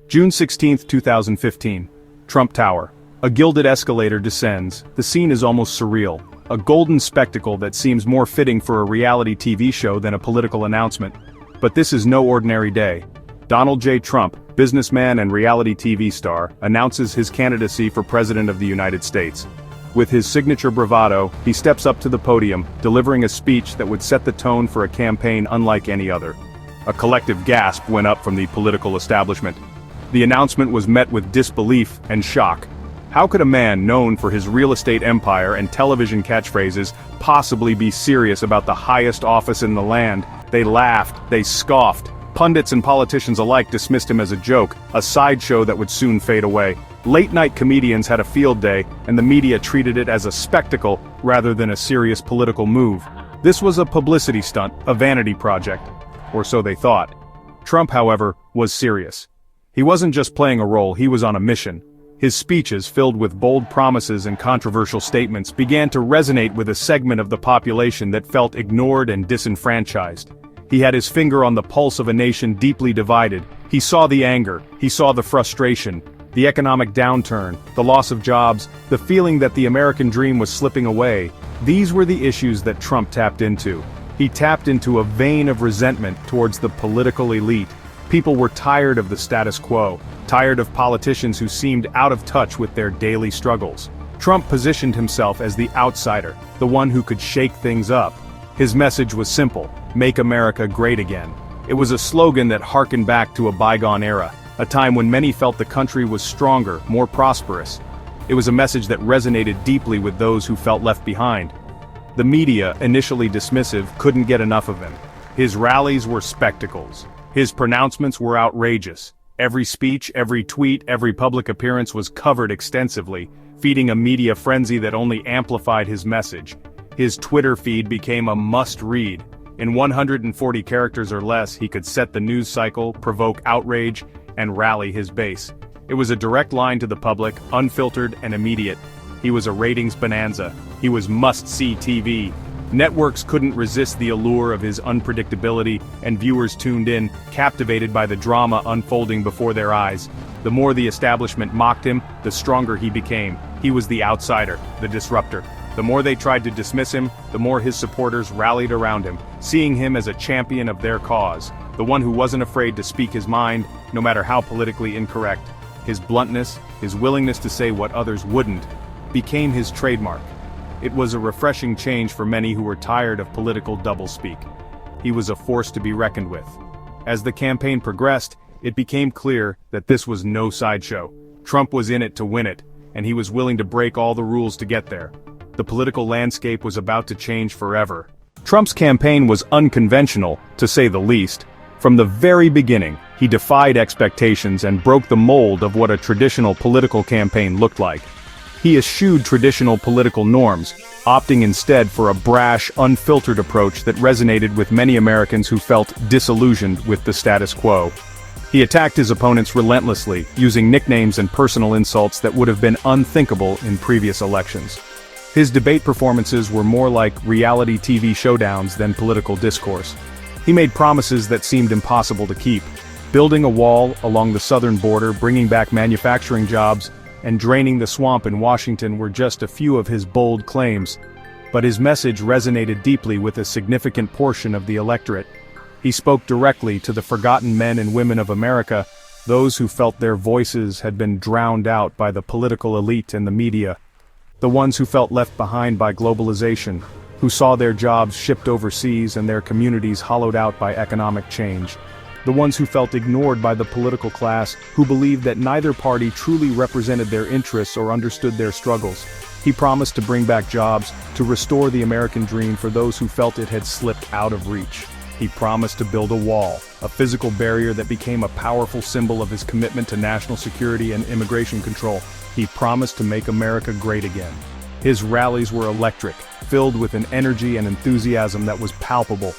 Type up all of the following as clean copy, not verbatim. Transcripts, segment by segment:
June 16, 2015. Trump Tower. A gilded escalator descends. The scene is almost surreal. A golden spectacle that seems more fitting for a reality TV show than a political announcement. But this is no ordinary day. Donald J. Trump, businessman and reality TV star, announces his candidacy for President of the United States. With his signature bravado, he steps up to the podium, delivering a speech that would set the tone for a campaign unlike any other. A collective gasp went up from the political establishment. The announcement was met with disbelief and shock. How could a man known for his real estate empire and television catchphrases possibly be serious about the highest office in the land? They laughed, they scoffed. Pundits and politicians alike dismissed him as a joke, a sideshow that would soon fade away. Late-night comedians had a field day, and the media treated it as a spectacle rather than a serious political move. This was a publicity stunt, a vanity project. Or so they thought. Trump, however, was serious. He wasn't just playing a role, he was on a mission. His speeches, filled with bold promises and controversial statements, began to resonate with a segment of the population that felt ignored and disenfranchised. He had his finger on the pulse of a nation deeply divided. He saw the anger, he saw the frustration, the economic downturn, the loss of jobs, the feeling that the American dream was slipping away. These were the issues that Trump tapped into. He tapped into a vein of resentment towards the political elite. People were tired of the status quo, tired of politicians who seemed out of touch with their daily struggles. Trump positioned himself as the outsider, the one who could shake things up. His message was simple: make America great again. It was a slogan that harkened back to a bygone era, a time when many felt the country was stronger, more prosperous. It was a message that resonated deeply with those who felt left behind. The media, initially dismissive, couldn't get enough of him. His rallies were spectacles. His pronouncements were outrageous. Every speech, every tweet, every public appearance was covered extensively, feeding a media frenzy that only amplified his message. His Twitter feed became a must-read. In 140 characters or less, he could set the news cycle, provoke outrage, and rally his base. It was a direct line to the public, unfiltered and immediate. He was a ratings bonanza. He was must-see TV. Networks couldn't resist the allure of his unpredictability, and viewers tuned in, captivated by the drama unfolding before their eyes. The more the establishment mocked him, the stronger he became. He was the outsider, the disruptor. The more they tried to dismiss him, the more his supporters rallied around him, seeing him as a champion of their cause, the one who wasn't afraid to speak his mind, no matter how politically incorrect. His bluntness, his willingness to say what others wouldn't, became his trademark. It was a refreshing change for many who were tired of political doublespeak. He was a force to be reckoned with. As the campaign progressed, it became clear that this was no sideshow. Trump was in it to win it, and he was willing to break all the rules to get there. The political landscape was about to change forever. Trump's campaign was unconventional, to say the least. From the very beginning, he defied expectations and broke the mold of what a traditional political campaign looked like. He eschewed traditional political norms, opting instead for a brash, unfiltered approach that resonated with many Americans who felt disillusioned with the status quo. He attacked his opponents relentlessly, using nicknames and personal insults that would have been unthinkable in previous elections. His debate performances were more like reality TV showdowns than political discourse. He made promises that seemed impossible to keep. Building a wall along the southern border, bringing back manufacturing jobs, and draining the swamp in Washington were just a few of his bold claims. But his message resonated deeply with a significant portion of the electorate. He spoke directly to the forgotten men and women of America, those who felt their voices had been drowned out by the political elite and the media. The ones who felt left behind by globalization, who saw their jobs shipped overseas and their communities hollowed out by economic change. The ones who felt ignored by the political class, who believed that neither party truly represented their interests or understood their struggles. He promised to bring back jobs, to restore the American dream for those who felt it had slipped out of reach. He promised to build a wall, a physical barrier that became a powerful symbol of his commitment to national security and immigration control. He promised to make America great again. His rallies were electric, filled with an energy and enthusiasm that was palpable.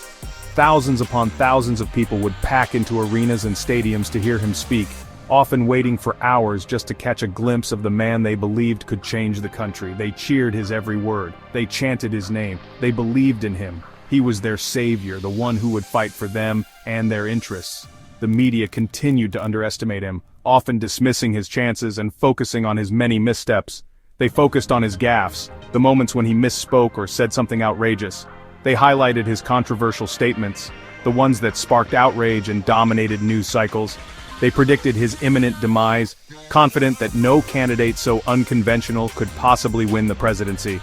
Thousands upon thousands of people would pack into arenas and stadiums to hear him speak, often waiting for hours just to catch a glimpse of the man they believed could change the country. They cheered his every word. They chanted his name. They believed in him. He was their savior, the one who would fight for them and their interests. The media continued to underestimate him, often dismissing his chances and focusing on his many missteps. They focused on his gaffes, the moments when he misspoke or said something outrageous. They highlighted his controversial statements, the ones that sparked outrage and dominated news cycles. They predicted his imminent demise, confident that no candidate so unconventional could possibly win the presidency.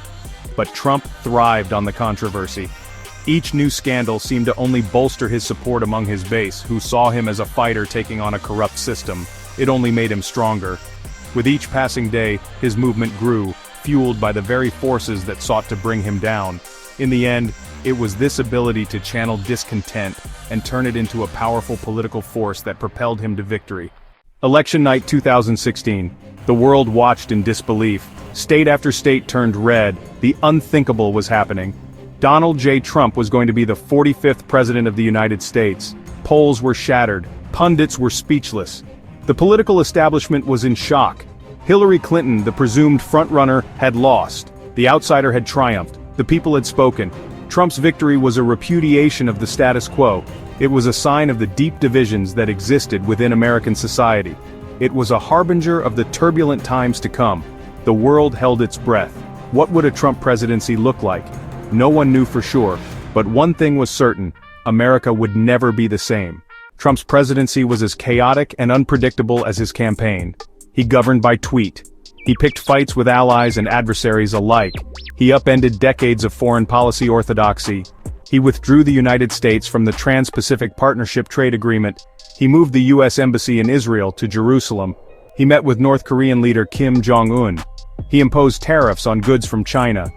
But Trump thrived on the controversy. Each new scandal seemed to only bolster his support among his base, who saw him as a fighter taking on a corrupt system. It only made him stronger. With each passing day, his movement grew, fueled by the very forces that sought to bring him down. In the end, it was this ability to channel discontent and turn it into a powerful political force that propelled him to victory. Election night 2016. The world watched in disbelief. State after state turned red. The unthinkable was happening. Donald J. Trump was going to be the 45th president of the United States. Polls were shattered. Pundits were speechless. The political establishment was in shock. Hillary Clinton, the presumed frontrunner, had lost. The outsider had triumphed. The people had spoken. Trump's victory was a repudiation of the status quo. It was a sign of the deep divisions that existed within American society. It was a harbinger of the turbulent times to come. The world held its breath. What would a Trump presidency look like? No one knew for sure, but one thing was certain: America would never be the same. Trump's presidency was as chaotic and unpredictable as his campaign. He governed by tweet. He picked fights with allies and adversaries alike. He upended decades of foreign policy orthodoxy. He withdrew the United States from the Trans-Pacific Partnership Trade Agreement. He moved the U.S. Embassy in Israel to Jerusalem. He met with North Korean leader Kim Jong-un. He imposed tariffs on goods from China.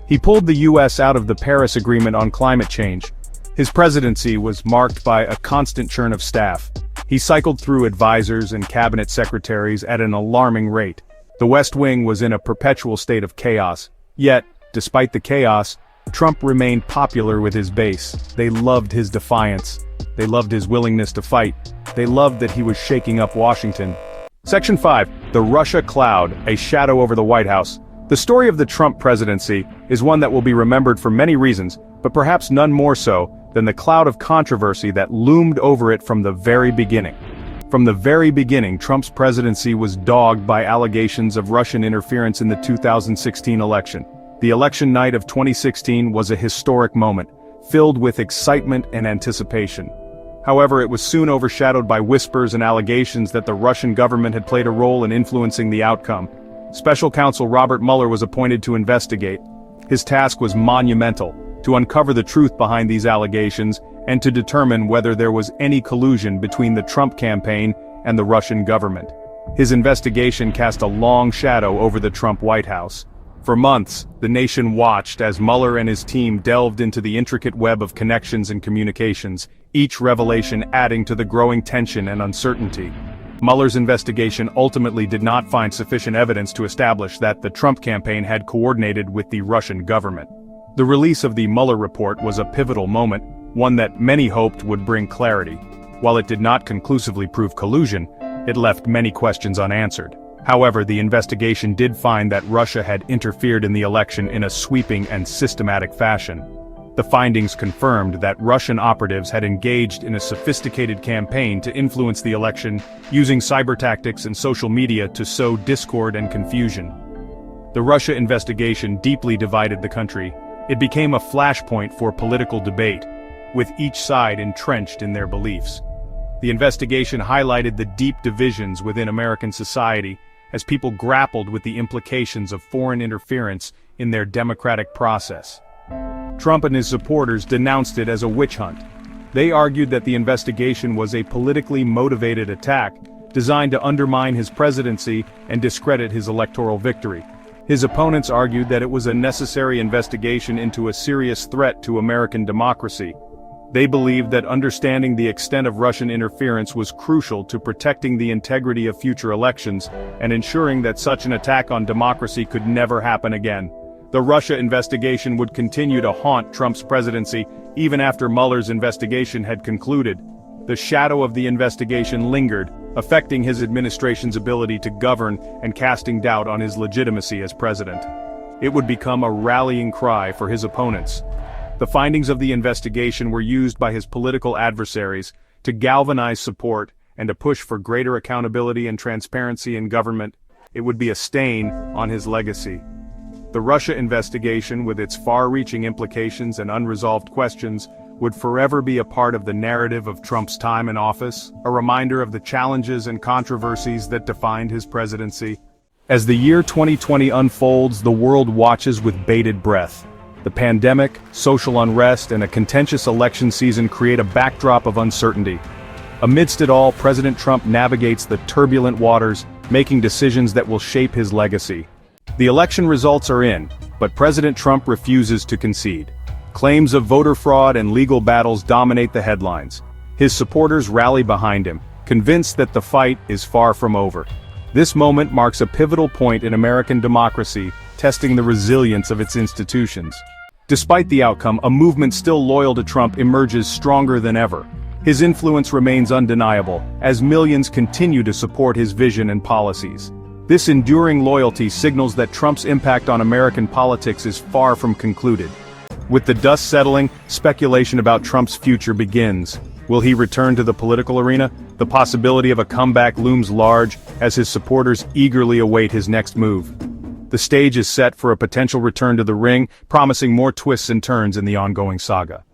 He pulled the U.S. out of the Paris Agreement on climate change. His presidency was marked by a constant churn of staff. He cycled through advisors and cabinet secretaries at an alarming rate. The West Wing was in a perpetual state of chaos. Yet, despite the chaos, Trump remained popular with his base. They loved his defiance. They loved his willingness to fight. They loved that he was shaking up Washington. Section 5. The Russia Cloud, a shadow over the White House. The story of the Trump presidency is one that will be remembered for many reasons, but perhaps none more so than the cloud of controversy that loomed over it from the very beginning. From the very beginning, Trump's presidency was dogged by allegations of Russian interference in the 2016 election. The election night of 2016 was a historic moment, filled with excitement and anticipation. However, it was soon overshadowed by whispers and allegations that the Russian government had played a role in influencing the outcome. Special counsel Robert Mueller was appointed to investigate. His task was monumental: to uncover the truth behind these allegations and to determine whether there was any collusion between the Trump campaign and the Russian government. His investigation cast a long shadow over the Trump White House. For months, the nation watched as Mueller and his team delved into the intricate web of connections and communications, each revelation adding to the growing tension and uncertainty. Mueller's investigation ultimately did not find sufficient evidence to establish that the Trump campaign had coordinated with the Russian government. The release of the Mueller report was a pivotal moment, one that many hoped would bring clarity. While it did not conclusively prove collusion, it left many questions unanswered. However, the investigation did find that Russia had interfered in the election in a sweeping and systematic fashion. The findings confirmed that Russian operatives had engaged in a sophisticated campaign to influence the election, using cyber tactics and social media to sow discord and confusion. The Russia investigation deeply divided the country. It became a flashpoint for political debate, with each side entrenched in their beliefs. The investigation highlighted the deep divisions within American society as people grappled with the implications of foreign interference in their democratic process. Trump and his supporters denounced it as a witch hunt. They argued that the investigation was a politically motivated attack designed to undermine his presidency and discredit his electoral victory. His opponents argued that it was a necessary investigation into a serious threat to American democracy. They believed that understanding the extent of Russian interference was crucial to protecting the integrity of future elections and ensuring that such an attack on democracy could never happen again. The Russia investigation would continue to haunt Trump's presidency even after Mueller's investigation had concluded. The shadow of the investigation lingered, affecting his administration's ability to govern and casting doubt on his legitimacy as president. It would become a rallying cry for his opponents. The findings of the investigation were used by his political adversaries to galvanize support and a push for greater accountability and transparency in government, it would be a stain on his legacy. The Russia investigation, with its far-reaching implications and unresolved questions, would forever be a part of the narrative of Trump's time in office, a reminder of the challenges and controversies that defined his presidency. As the year 2020 unfolds, the world watches with bated breath. The pandemic, social unrest, and a contentious election season create a backdrop of uncertainty. Amidst it all, President Trump navigates the turbulent waters, making decisions that will shape his legacy. The election results are in, but President Trump refuses to concede. Claims of voter fraud and legal battles dominate the headlines. His supporters rally behind him, convinced that the fight is far from over. This moment marks a pivotal point in American democracy, testing the resilience of its institutions. Despite the outcome, a movement still loyal to Trump emerges stronger than ever. His influence remains undeniable, as millions continue to support his vision and policies. This enduring loyalty signals that Trump's impact on American politics is far from concluded. With the dust settling, speculation about Trump's future begins. Will he return to the political arena? The possibility of a comeback looms large, as his supporters eagerly await his next move. The stage is set for a potential return to the ring, promising more twists and turns in the ongoing saga.